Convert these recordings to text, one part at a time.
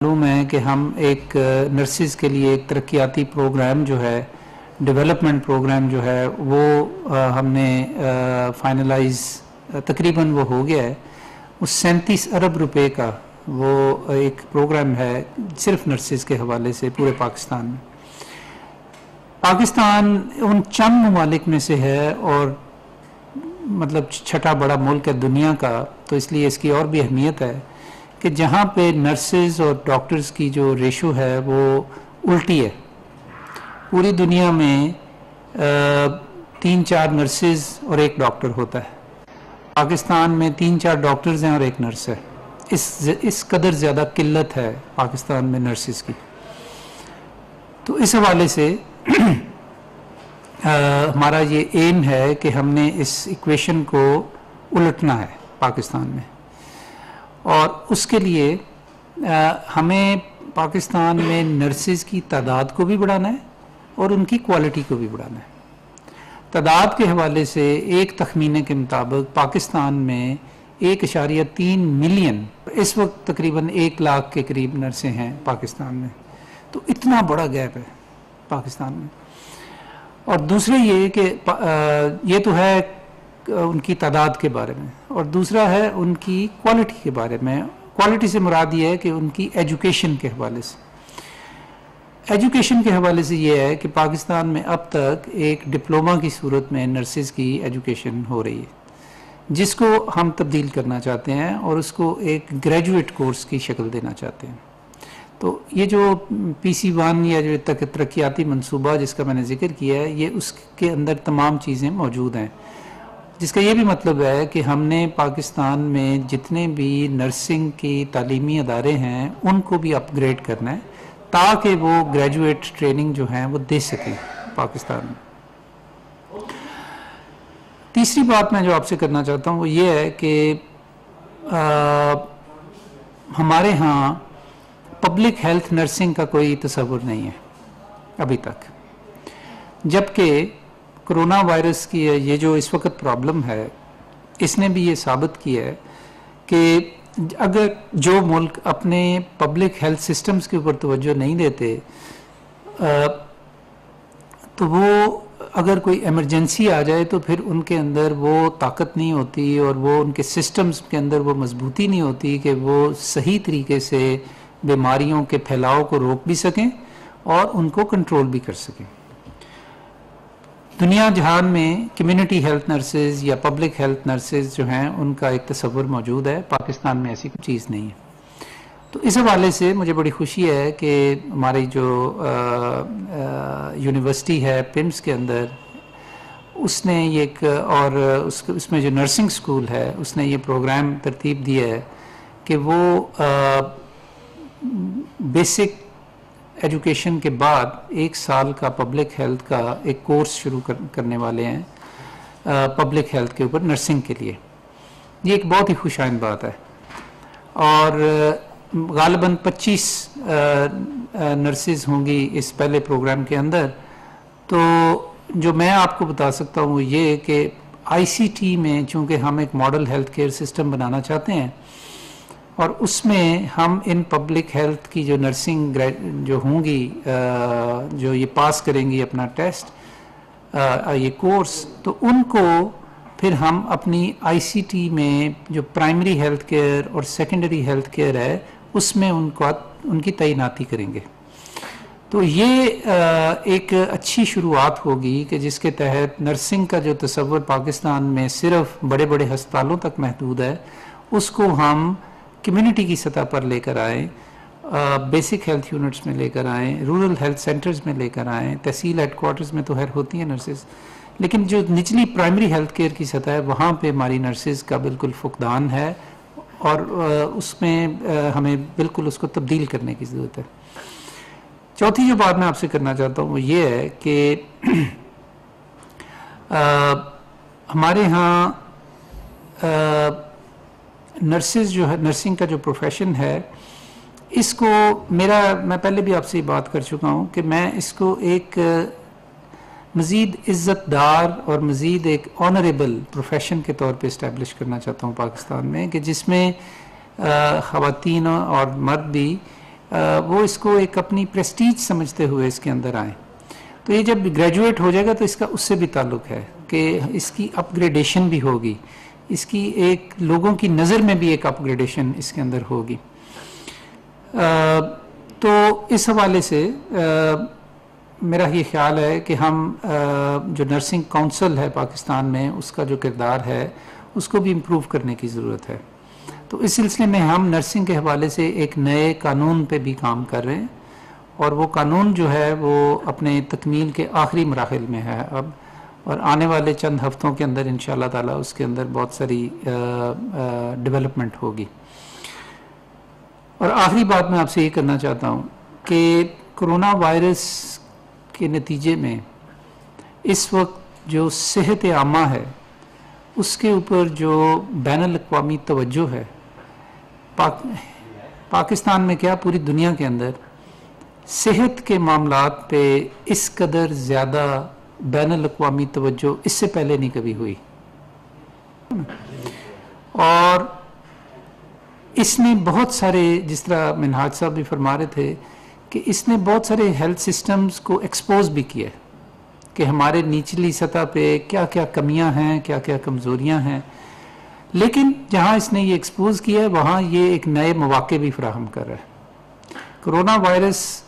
معلوم ہے کہ ہم ایک نرسز کے لیے ایک ترقیاتی پروگرام جو ہے ڈیولپمنٹ پروگرام جو ہے وہ ہم نے فائنلائز تقریباً وہ ہو گیا ہے. اس 37 ارب روپے کا وہ ایک پروگرام ہے صرف نرسز کے حوالے سے پورے پاکستان میں. پاکستان ان چند ممالک میں سے ہے اور مطلب چھٹا بڑا ملک ہے دنیا کا، تو اس لیے اس کی اور بھی اہمیت ہے کہ جہاں پہ نرسز اور ڈاکٹرز کی جو ریشو ہے وہ الٹی ہے. پوری دنیا میں 3-4 نرسز اور ایک ڈاکٹر ہوتا ہے. پاکستان میں 3-4 ڈاکٹرز ہیں اور ایک نرس ہے. اس قدر زیادہ قلت ہے پاکستان میں نرسز کی. تو اس حوالے سے ہمارا یہ ایم ہے کہ ہم نے اس ایکویشن کو الٹنا ہے پاکستان میں، اور اس کے لیے ہمیں پاکستان میں نرسز کی تعداد کو بھی بڑھانا ہے اور ان کی کوالٹی کو بھی بڑھانا ہے. تعداد کے حوالے سے ایک تخمینے کے مطابق پاکستان میں 1.3 ملین اس وقت تقریباً 1 لاکھ کے قریب نرسیں ہیں پاکستان میں. تو اتنا بڑا گیپ ہے پاکستان میں. اور دوسرے یہ کہ یہ تو ہے ان کی تعداد کے بارے میں، اور دوسرا ہے ان کی کوالٹی کے بارے میں. کوالٹی سے مراد یہ ہے کہ ان کی ایجوکیشن کے حوالے سے. ایجوکیشن کے حوالے سے یہ ہے کہ پاکستان میں اب تک ایک ڈپلومہ کی صورت میں نرسز کی ایجوکیشن ہو رہی ہے، جس کو ہم تبدیل کرنا چاہتے ہیں اور اس کو ایک گریجویٹ کورس کی شکل دینا چاہتے ہیں. تو یہ جو PC1 یا جو ترقیاتی منصوبہ جس کا میں نے ذکر کیا ہے، یہ اس کے اندر تمام چیزیں موجود ہیں، جس کا یہ بھی مطلب ہے کہ ہم نے پاکستان میں جتنے بھی نرسنگ کی تعلیمی ادارے ہیں ان کو بھی اپ گریڈ کرنا ہے تاکہ وہ گریجویٹ ٹریننگ جو ہیں وہ دے سکیں پاکستان میں. تیسری بات میں جو آپ سے کرنا چاہتا ہوں وہ یہ ہے کہ ہمارے ہاں پبلک ہیلتھ نرسنگ کا کوئی تصور نہیں ہے ابھی تک، جبکہ کرونا وائرس کی یہ جو اس وقت پرابلم ہے اس نے بھی یہ ثابت کیا ہے کہ اگر جو ملک اپنے پبلک ہیلتھ سسٹمز کے اوپر توجہ نہیں دیتے تو وہ اگر کوئی ایمرجنسی آ جائے تو پھر ان کے اندر وہ طاقت نہیں ہوتی اور وہ ان کے سسٹمز کے اندر وہ مضبوطی نہیں ہوتی کہ وہ صحیح طریقے سے بیماریوں کے پھیلاؤ کو روک بھی سکیں اور ان کو کنٹرول بھی کر سکیں. دنیا جہان میں کمیونٹی ہیلتھ نرسز یا پبلک ہیلتھ نرسز جو ہیں ان کا ایک تصور موجود ہے، پاکستان میں ایسی کوئی چیز نہیں ہے. تو اس حوالے سے مجھے بڑی خوشی ہے کہ ہماری جو یونیورسٹی ہے PIMS کے اندر اس نے یہ ایک اور اس میں جو نرسنگ سکول ہے اس نے یہ پروگرام ترتیب دیا ہے کہ وہ بیسک ایجوکیشن کے بعد 1 سال کا پبلک ہیلتھ کا ایک کورس شروع کرنے والے ہیں پبلک ہیلتھ کے اوپر نرسنگ کے لیے. یہ ایک بہت ہی خوش آئند بات ہے، اور غالباً 25 نرسز ہوں گی اس پہلے پروگرام کے اندر. تو جو میں آپ کو بتا سکتا ہوں وہ یہ کہ ICT میں چونکہ ہم ایک ماڈل ہیلتھ کیئر سسٹم بنانا چاہتے ہیں اور اس میں ہم ان پبلک ہیلتھ کی جو نرسنگ جو ہوں گی جو یہ پاس کریں گی اپنا ٹیسٹ یہ کورس، تو ان کو پھر ہم اپنی ICT میں جو پرائمری ہیلتھ کیئر اور سیکنڈری ہیلتھ کیئر ہے اس میں ان کی تعیناتی کریں گے. تو یہ ایک اچھی شروعات ہوگی کہ جس کے تحت نرسنگ کا جو تصور پاکستان میں صرف بڑے بڑے ہسپتالوں تک محدود ہے اس کو ہم کمیونٹی کی سطح پر لے کر آئیں، بیسک ہیلتھ یونٹس میں لے کر آئیں، رورل ہیلتھ سینٹرز میں لے کر آئیں. تحصیل ہیڈ کوارٹرز میں تو خیر ہوتی ہیں نرسز، لیکن جو نچلی پرائمری ہیلتھ کیئر کی سطح ہے وہاں پہ ہماری نرسز کا بالکل فقدان ہے اور اس میں ہمیں بالکل اس کو تبدیل کرنے کی ضرورت ہے. چوتھی جو بات میں آپ سے کرنا چاہتا ہوں وہ یہ ہے کہ ہمارے ہاں نرسز جو ہے نرسنگ کا جو پروفیشن ہے اس کو میں پہلے بھی آپ سے یہ بات کر چکا ہوں کہ میں اس کو ایک مزید عزت دار اور مزید ایک آنریبل پروفیشن کے طور پہ اسٹیبلش کرنا چاہتا ہوں پاکستان میں، کہ جس میں خواتین اور مرد بھی وہ اس کو ایک اپنی پریسٹیج سمجھتے ہوئے اس کے اندر آئیں. تو یہ جب گریجویٹ ہو جائے گا تو اس کا اس سے بھی تعلق ہے کہ اس کی اپ گریڈیشن بھی ہوگی, اس کی ایک لوگوں کی نظر میں بھی ایک اپ گریڈیشن اس کے اندر ہوگی. تو اس حوالے سے میرا یہ خیال ہے کہ ہم جو نرسنگ کونسل ہے پاکستان میں, اس کا جو کردار ہے اس کو بھی امپروو کرنے کی ضرورت ہے. تو اس سلسلے میں ہم نرسنگ کے حوالے سے ایک نئے قانون پہ بھی کام کر رہے ہیں, اور وہ قانون جو ہے وہ اپنے تکمیل کے آخری مراحل میں ہے اب, اور آنے والے چند ہفتوں کے اندر انشاءاللہ تعالی اس کے اندر بہت ساری ڈیولپمنٹ ہوگی. اور آخری بات میں آپ سے یہ کرنا چاہتا ہوں کہ کرونا وائرس کے نتیجے میں اس وقت جو صحت عامہ ہے اس کے اوپر جو بین الاقوامی توجہ ہے, پاکستان میں کیا پوری دنیا کے اندر صحت کے معاملات پہ اس قدر زیادہ بین الاقوامی توجہ اس سے پہلے نہیں کبھی ہوئی. اور اس نے بہت سارے, جس طرح منہاج صاحب بھی فرما رہے تھے, کہ اس نے بہت سارے ہیلتھ سسٹمز کو ایکسپوز بھی کیا کہ ہمارے نچلی سطح پہ کیا کیا کمیاں ہیں, کیا کیا کمزوریاں ہیں. لیکن جہاں اس نے یہ ایکسپوز کیا ہے وہاں یہ ایک نئے مواقع بھی فراہم کر رہا ہے. کرونا وائرس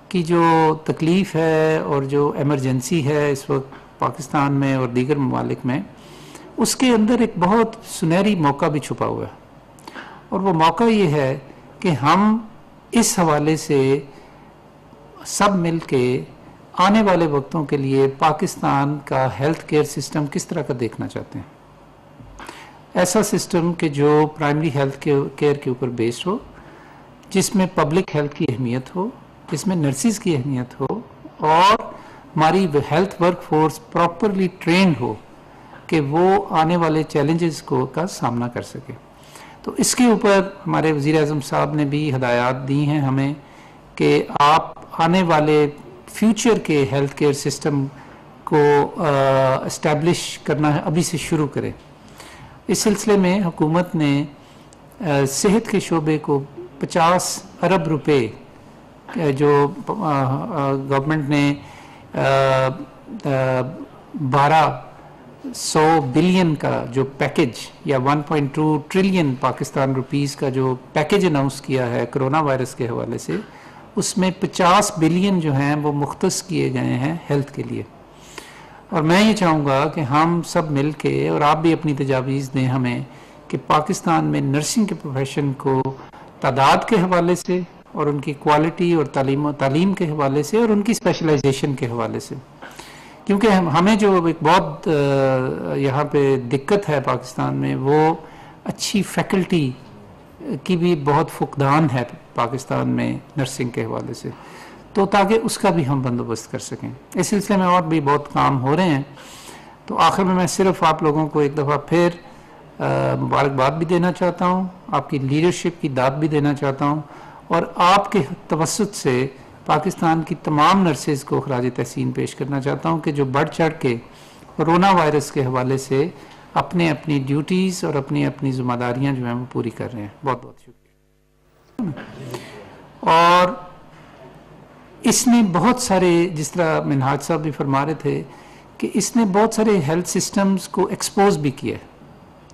کی جو تکلیف ہے اور جو ایمرجنسی ہے اس وقت پاکستان میں اور دیگر ممالک میں, اس کے اندر ایک بہت سنہری موقع بھی چھپا ہوا ہے. اور وہ موقع یہ ہے کہ ہم اس حوالے سے سب مل کے آنے والے وقتوں کے لیے پاکستان کا ہیلتھ کیئر سسٹم کس طرح کا دیکھنا چاہتے ہیں. ایسا سسٹم کہ جو پرائمری ہیلتھ کیئر کے اوپر بیسڈ ہو, جس میں پبلک ہیلتھ کی اہمیت ہو, جس میں نرسز کی اہمیت ہو, اور ہماری health work force properly trained ہو کہ وہ آنے والے چیلنجز کا سامنا کر سکے. تو اس کے اوپر ہمارے وزیر اعظم صاحب نے بھی ہدایات دی ہیں ہمیں کہ آپ آنے والے فیوچر کے ہیلتھ کیئر سسٹم کو اسٹیبلش کرنا ہے ابھی سے شروع کریں. اس سلسلے میں حکومت نے صحت کے شعبے کو 50 ارب روپے جو گورنمنٹ نے 1200 بلین کا جو پیکج یا 1.2 ٹریلین پاکستان روپیز کا جو پیکج اناؤنس کیا ہے کرونا وائرس کے حوالے سے, اس میں 50 بلین جو ہیں وہ مختص کیے گئے ہیں ہیلتھ کے لیے. اور میں یہ چاہوں گا کہ ہم سب مل کے, اور آپ بھی اپنی تجاویز دیں ہمیں, کہ پاکستان میں نرسنگ کے پروفیشن کو تعداد کے حوالے سے اور ان کی کوالٹی اور تعلیم کے حوالے سے اور ان کی اسپیشلائزیشن کے حوالے سے, کیونکہ ہمیں جو ایک بہت یہاں پہ دقت ہے پاکستان میں, وہ اچھی فیکلٹی کی بھی بہت فقدان ہے پاکستان میں نرسنگ کے حوالے سے, تو تاکہ اس کا بھی ہم بندوبست کر سکیں. اس سلسلے میں اور بھی بہت کام ہو رہے ہیں. تو آخر میں صرف آپ لوگوں کو ایک دفعہ پھر مبارکباد بھی دینا چاہتا ہوں, آپ کی لیڈرشپ کی داد بھی دینا چاہتا ہوں, اور آپ کے توسط سے پاکستان کی تمام نرسز کو خراج تحسین پیش کرنا چاہتا ہوں کہ جو بڑھ چڑھ کے کرونا وائرس کے حوالے سے اپنی ڈیوٹیز اور اپنی ذمہ داریاں جو ہیں وہ پوری کر رہے ہیں. بہت بہت شکریہ. اور اس نے بہت سارے, جس طرح منہاج صاحب بھی فرما رہے تھے, کہ اس نے بہت سارے ہیلتھ سسٹمز کو ایکسپوز بھی کیا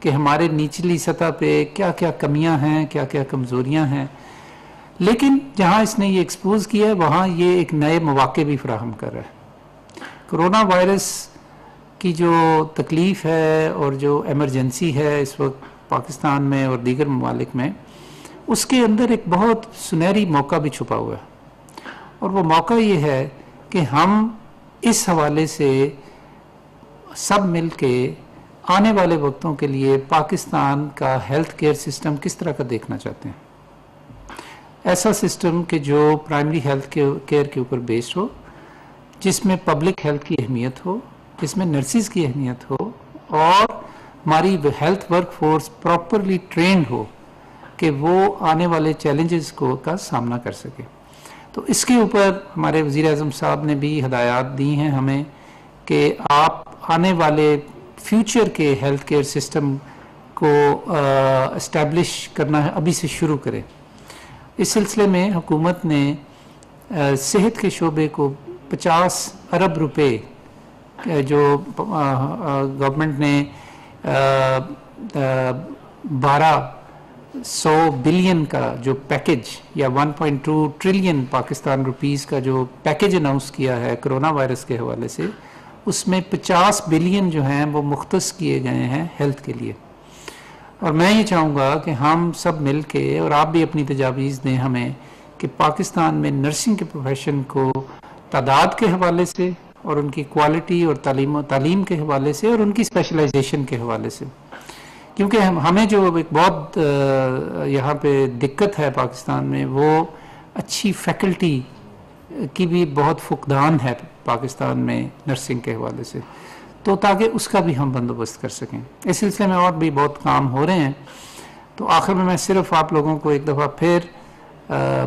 کہ ہمارے نچلی سطح پہ کیا کیا کمیاں ہیں, کیا کیا کمزوریاں ہیں. لیکن جہاں اس نے یہ ایکسپوز کیا ہے وہاں یہ ایک نئے مواقع بھی فراہم کر رہا ہے. کرونا وائرس کی جو تکلیف ہے اور جو ایمرجنسی ہے اس وقت پاکستان میں اور دیگر ممالک میں, اس کے اندر ایک بہت سنہری موقع بھی چھپا ہوا ہے. اور وہ موقع یہ ہے کہ ہم اس حوالے سے سب مل کے آنے والے وقتوں کے لیے پاکستان کا ہیلتھ کیئر سسٹم کس طرح کا دیکھنا چاہتے ہیں. ایسا سسٹم کہ جو پرائمری ہیلتھ کیئر کے اوپر بیسڈ ہو, جس میں پبلک ہیلتھ کی اہمیت ہو, جس میں نرسز کی اہمیت ہو, اور ہماری health work force properly trained ہو کہ وہ آنے والے چیلنجز کا سامنا کر سکے. تو اس کے اوپر ہمارے وزیر اعظم صاحب نے بھی ہدایات دی ہیں ہمیں کہ آپ آنے والے فیوچر کے ہیلتھ کیئر سسٹم کو اسٹیبلش کرنا ہے ابھی سے شروع کریں. اس سلسلے میں حکومت نے صحت کے شعبے کو 50 ارب روپے جو گورنمنٹ نے 1200 بلین کا جو پیکج یا 1.2 ٹریلین پاکستان روپیز کا جو پیکج اناؤنس کیا ہے کرونا وائرس کے حوالے سے، اس میں 50 بلین جو ہیں وہ مختص کیے گئے ہیں ہیلتھ کے لیے. اور میں یہ چاہوں گا کہ ہم سب مل کے، اور آپ بھی اپنی تجاویز دیں ہمیں، کہ پاکستان میں نرسنگ کے پروفیشن کو تعداد کے حوالے سے اور ان کی کوالٹی اور تعلیم کے حوالے سے اور ان کی اسپیشلائزیشن کے حوالے سے، کیونکہ ہمیں جو ایک بہت یہاں پہ دقت ہے پاکستان میں، وہ اچھی فیکلٹی کی بھی بہت فقدان ہے پاکستان میں نرسنگ کے حوالے سے، تو تاکہ اس کا بھی ہم بندوبست کر سکیں. اس سلسلے میں اور بھی بہت کام ہو رہے ہیں. تو آخر میں صرف آپ لوگوں کو ایک دفعہ پھر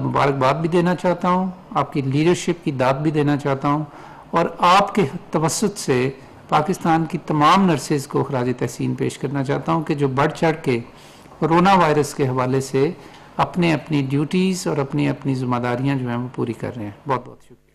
مبارکباد بھی دینا چاہتا ہوں، آپ کی لیڈرشپ کی داد بھی دینا چاہتا ہوں، اور آپ کے توسط سے پاکستان کی تمام نرسز کو خراج تحسین پیش کرنا چاہتا ہوں کہ جو بڑھ چڑھ کے کرونا وائرس کے حوالے سے اپنی ڈیوٹیز اور اپنی ذمہ داریاں جو ہیں وہ پوری کر رہے ہیں. بہت بہت شکریہ.